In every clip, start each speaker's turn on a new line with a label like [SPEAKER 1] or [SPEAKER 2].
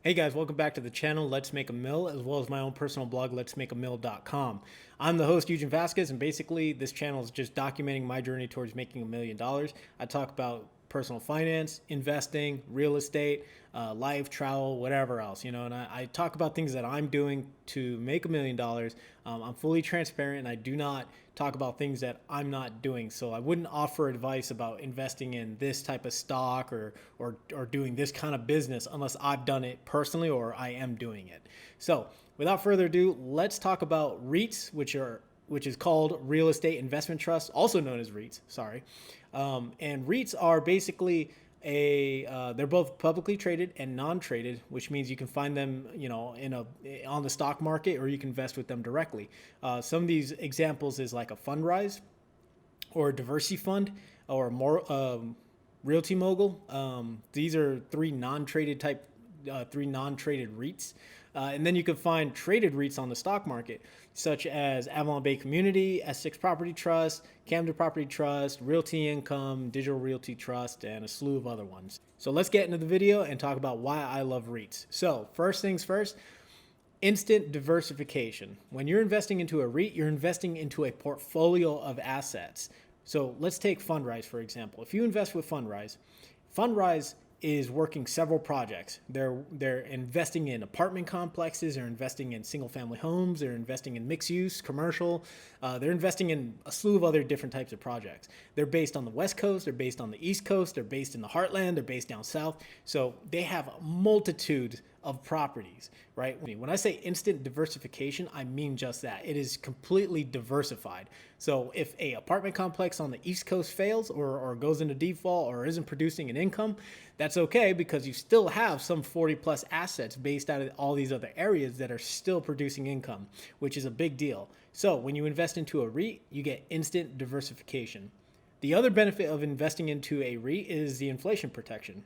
[SPEAKER 1] Hey guys, welcome back to the channel Let's Make a Mill, as well as my own personal blog, letsmakeamill.com. I'm the host, Eugen Vasquez, and basically this channel is just documenting my journey towards making $1 million. I talk about personal finance, investing, real estate, life, travel, whatever else, and I talk about things that I'm doing to make $1 million. I'm fully transparent, and I do not talk about things that I'm not doing. So I wouldn't offer advice about investing in this type of stock or doing this kind of business unless I've done it personally or I am doing it. So without further ado, let's talk about REITs, which is called Real Estate Investment Trusts, also known as REITs. Sorry. And REITs are basically they're both publicly traded and non-traded, which means you can find them, on the stock market, or you can invest with them directly. Some of these examples is like a Fundrise or a DiversiFund or more Realty Mogul. These are three non-traded REITs. And then you can find traded REITs on the stock market, such as Avalon Bay Community, S6 Property Trust, Camden Property Trust, Realty Income, Digital Realty Trust, and a slew of other ones. So let's get into the video and talk about why I love REITs. So first things first, instant diversification. When you're investing into a REIT, you're investing into a portfolio of assets. So let's take Fundrise, for example. If you invest with Fundrise is working several projects. They're investing in apartment complexes, they're investing in single family homes, they're investing in mixed use, commercial, they're investing in a slew of other different types of projects. They're based on the West Coast, they're based on the East Coast, they're based in the heartland, they're based down south. So they have a multitude of properties, right? When I say instant diversification, I mean just that. It is completely diversified. So if a apartment complex on the East Coast fails or goes into default or isn't producing an income, that's okay, because you still have some 40 plus assets based out of all these other areas that are still producing income, which is a big deal. So when you invest into a REIT, you get instant diversification. The other benefit of investing into a REIT is the inflation protection.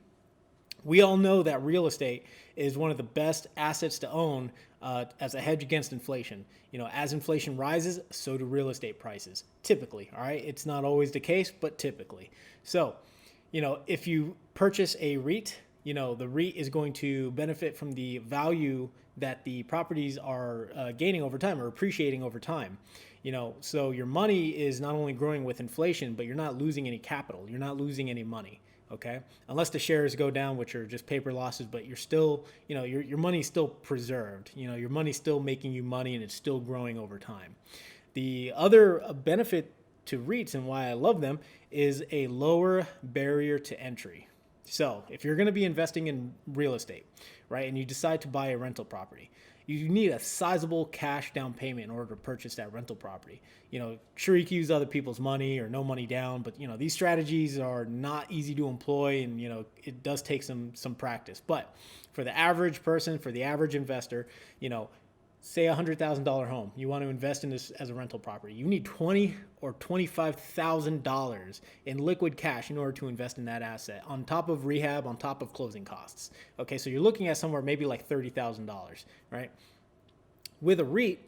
[SPEAKER 1] We all know that real estate is one of the best assets to own as a hedge against inflation. As inflation rises, so do real estate prices, typically, all right? It's not always the case, but typically. So, if you purchase a REIT, the REIT is going to benefit from the value that the properties are gaining over time or appreciating over time. So your money is not only growing with inflation, but you're not losing any capital. You're not losing any money. Okay, unless the shares go down, which are just paper losses, but you're still, your money's still preserved. Your money's still making you money, and it's still growing over time. The other benefit to REITs, and why I love them, is a lower barrier to entry. So if you're going to be investing in real estate, right, and you decide to buy a rental property, you need a sizable cash down payment in order to purchase that rental property. Sure, you can use other people's money or no money down, but these strategies are not easy to employ, and it does take some practice. But for the average person, for the average investor, say $100,000 home, you want to invest in this as a rental property, you need $20,000 or $25,000 in liquid cash in order to invest in that asset, on top of rehab, on top of closing costs. Okay, so you're looking at somewhere maybe like $30,000, right? With a REIT,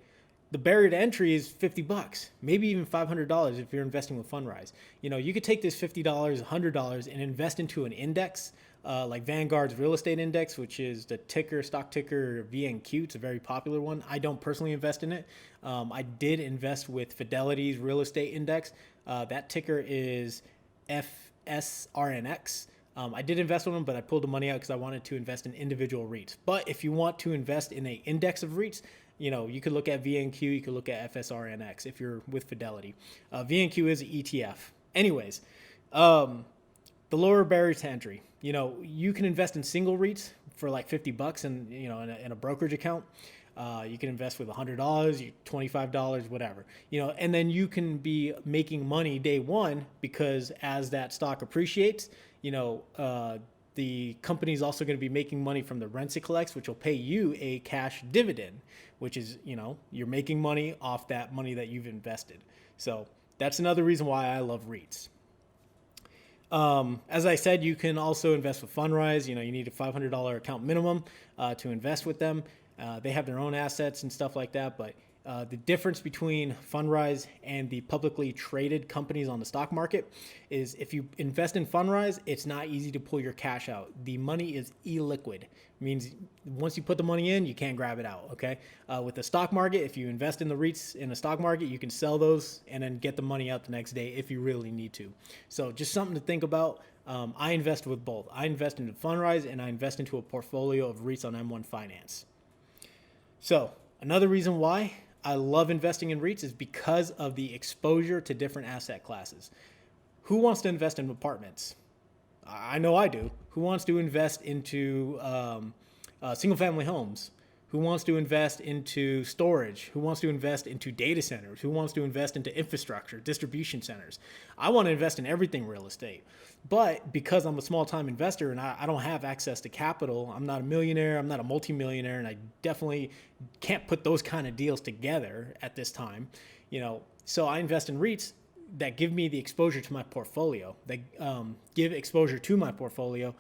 [SPEAKER 1] the barrier to entry is $50, maybe even $500 if you're investing with Fundrise. You could take this $50, $100 and invest into an index, like Vanguard's real estate index, which is the stock ticker VNQ. It's a very popular one. I don't personally invest in it. I did invest with Fidelity's real estate index. That ticker is FSRNX. I did invest with them, but I pulled the money out because I wanted to invest in individual REITs. But if you want to invest in an index of REITs, you could look at VNQ, you could look at FSRNX if you're with Fidelity. VNQ is an ETF. Anyways, the lower barrier to entry. You can invest in single REITs for like $50 and in a brokerage account. You can invest with $100, $25, whatever, and then you can be making money day one, because as that stock appreciates, the company is also going to be making money from the rents it collects, which will pay you a cash dividend, which is, you're making money off that money that you've invested. So that's another reason why I love REITs. As I said, you can also invest with Fundrise. You need a $500 account minimum to invest with them. They have their own assets and stuff like that, but The difference between Fundrise and the publicly traded companies on the stock market is if you invest in Fundrise, it's not easy to pull your cash out. The money is illiquid. It means once you put the money in, you can't grab it out, okay? With the stock market, if you invest in the REITs in the stock market, you can sell those and then get the money out the next day if you really need to. So just something to think about. I invest with both. I invest into Fundrise and I invest into a portfolio of REITs on M1 Finance. So another reason why I love investing in REITs is because of the exposure to different asset classes. Who wants to invest in apartments? I know I do. Who wants to invest into single family homes? Who wants to invest into storage? Who wants to invest into data centers? Who wants to invest into infrastructure, distribution centers? I want to invest in everything real estate. But because I'm a small time investor and I don't have access to capital, I'm not a millionaire, I'm not a multimillionaire, and I definitely can't put those kind of deals together at this time, so I invest in REITs that give me the exposure to my portfolio, that give exposure to my portfolio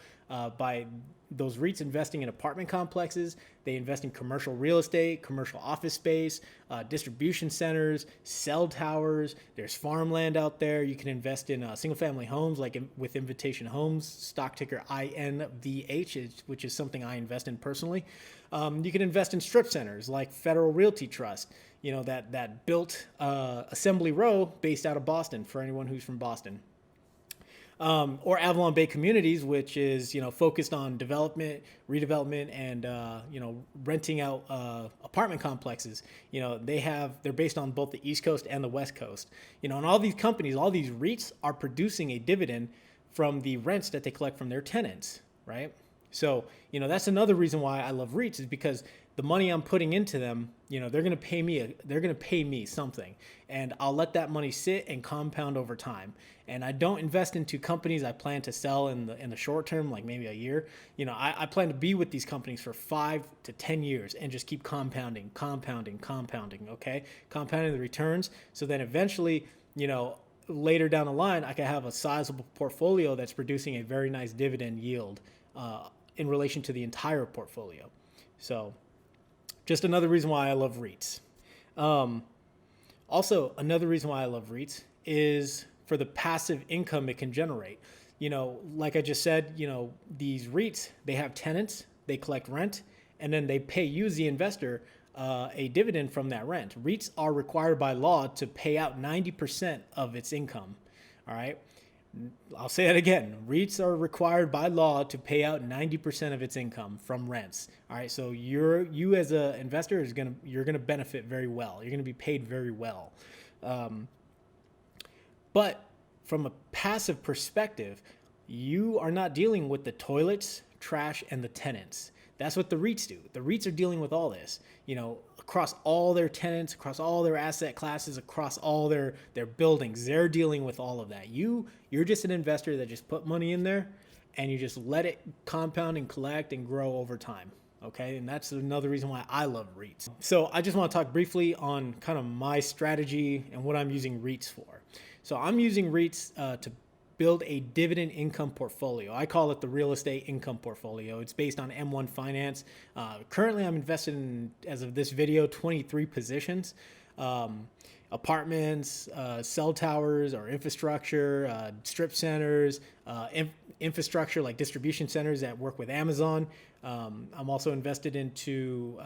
[SPEAKER 1] by those REITs investing in apartment complexes. They invest in commercial real estate, commercial office space, distribution centers, cell towers. There's farmland out there. You can invest in single family homes like with Invitation Homes, stock ticker INVH, which is something I invest in personally. You can invest in strip centers like Federal Realty Trust, that built Assembly Row based out of Boston for anyone who's from Boston. Or Avalon Bay Communities, which is focused on development, redevelopment, and renting out apartment complexes. They're based on both the East Coast and the West Coast. And all these companies, all these REITs are producing a dividend from the rents that they collect from their tenants, right? So that's another reason why I love REITs, is because the money I'm putting into them, they're going to pay me something, and I'll let that money sit and compound over time. And I don't invest into companies I plan to sell in the short term, like maybe a year. I plan to be with these companies for 5 to 10 years and just keep compounding, okay? Compounding the returns. So then eventually, later down the line, I can have a sizable portfolio that's producing a very nice dividend yield in relation to the entire portfolio. So just another reason why I love REITs. Also, another reason why I love REITs is for the passive income it can generate. Like I just said, these REITs, they have tenants, they collect rent, and then they pay you, the investor, a dividend from that rent. REITs are required by law to pay out 90% of its income. All right. I'll say that again. REITs are required by law to pay out 90% of its income from rents. All right, so you as an investor you're gonna benefit very well. You're gonna be paid very well. But from a passive perspective, you are not dealing with the toilets, trash, and the tenants. That's what the REITs do. The REITs are dealing with all this, across all their tenants, across all their asset classes, across all their buildings. They're dealing with all of that. You're just an investor that just put money in there and you just let it compound and collect and grow over time. Okay. And that's another reason why I love REITs. So I just want to talk briefly on kind of my strategy and what I'm using REITs for. So I'm using REITs to build a dividend income portfolio. I call it the real estate income portfolio. It's based on M1 Finance. Currently, I'm invested in, as of this video, 23 positions. Apartments, cell towers or infrastructure, strip centers, infrastructure like distribution centers that work with Amazon. I'm also invested into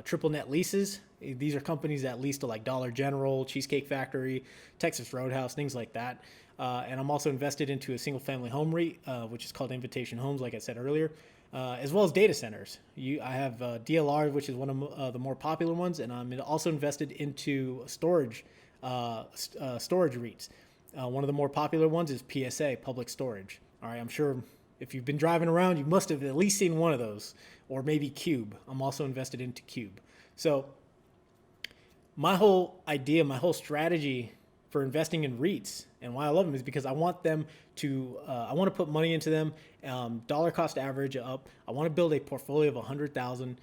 [SPEAKER 1] triple net leases. These are companies that lease to like Dollar General, Cheesecake Factory, Texas Roadhouse, things like that. And I'm also invested into a single family home REIT, which is called Invitation Homes, like I said earlier, as well as data centers. I have DLR, which is one of the more popular ones, and I'm also invested into storage REITs. One of the more popular ones is PSA, Public Storage. All right, I'm sure if you've been driving around, you must have at least seen one of those, or maybe Cube. I'm also invested into Cube. So my whole idea, my whole strategy for investing in REITs and why I love them is because I want them to, I want to put money into them, dollar cost average up. I want to build a portfolio of 100,000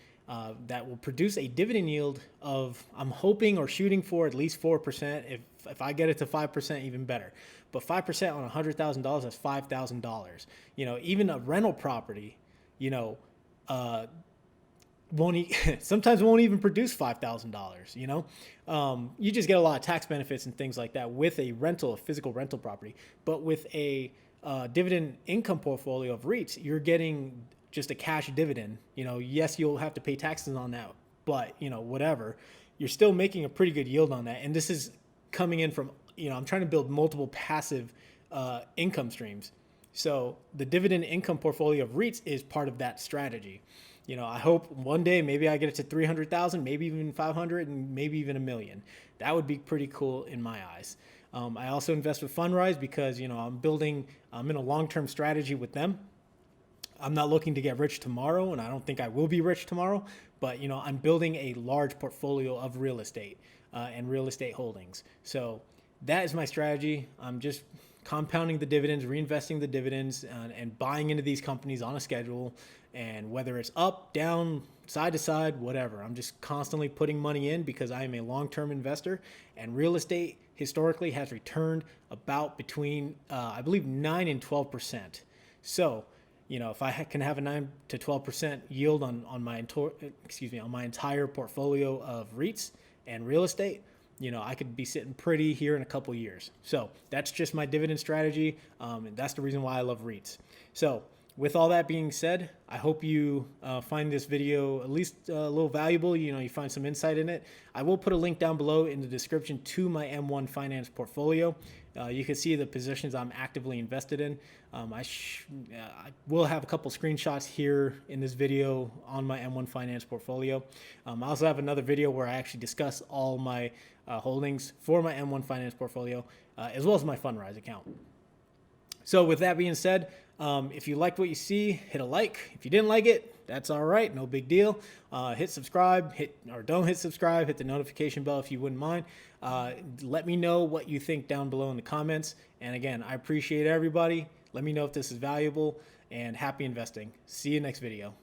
[SPEAKER 1] that will produce a dividend yield of, I'm hoping or shooting for at least 4%. If I get it to 5%, even better. But 5% on $100,000, that's $5,000. Even a rental property, sometimes won't even produce $5,000. You just get a lot of tax benefits and things like that with a physical rental property. But with a dividend income portfolio of REITs, you're getting just a cash dividend. Yes, you'll have to pay taxes on that, but whatever, you're still making a pretty good yield on that. And this is coming in from, I'm trying to build multiple passive income streams. So the dividend income portfolio of REITs is part of that strategy. I hope one day maybe I get it to 300,000, maybe even 500, and maybe even 1 million. That would be pretty cool in my eyes. I also invest with Fundrise because, I'm in a long-term strategy with them. I'm not looking to get rich tomorrow, and I don't think I will be rich tomorrow, but, I'm building a large portfolio of real estate and real estate holdings. So that is my strategy. I'm just compounding the dividends, reinvesting the dividends, and buying into these companies on a schedule. And whether it's up, down, side to side, whatever, I'm just constantly putting money in because I am a long-term investor. And real estate historically has returned about between, I believe, 9 and 12%. So, if I can have a 9 to 12% yield on my entire portfolio of REITs and real estate, I could be sitting pretty here in a couple years. So that's just my dividend strategy. And that's the reason why I love REITs. So with all that being said, I hope you find this video at least a little valuable. You find some insight in it. I will put a link down below in the description to my M1 Finance portfolio. You can see the positions I'm actively invested in. I will have a couple screenshots here in this video on my M1 Finance portfolio. I also have another video where I actually discuss all my holdings for my M1 Finance portfolio, as well as my Fundrise account. So with that being said, if you liked what you see, hit a like. If you didn't like it, that's all right. No big deal. Hit subscribe, don't hit subscribe, hit the notification bell if you wouldn't mind. Let me know what you think down below in the comments. And again, I appreciate everybody. Let me know if this is valuable, and happy investing. See you next video.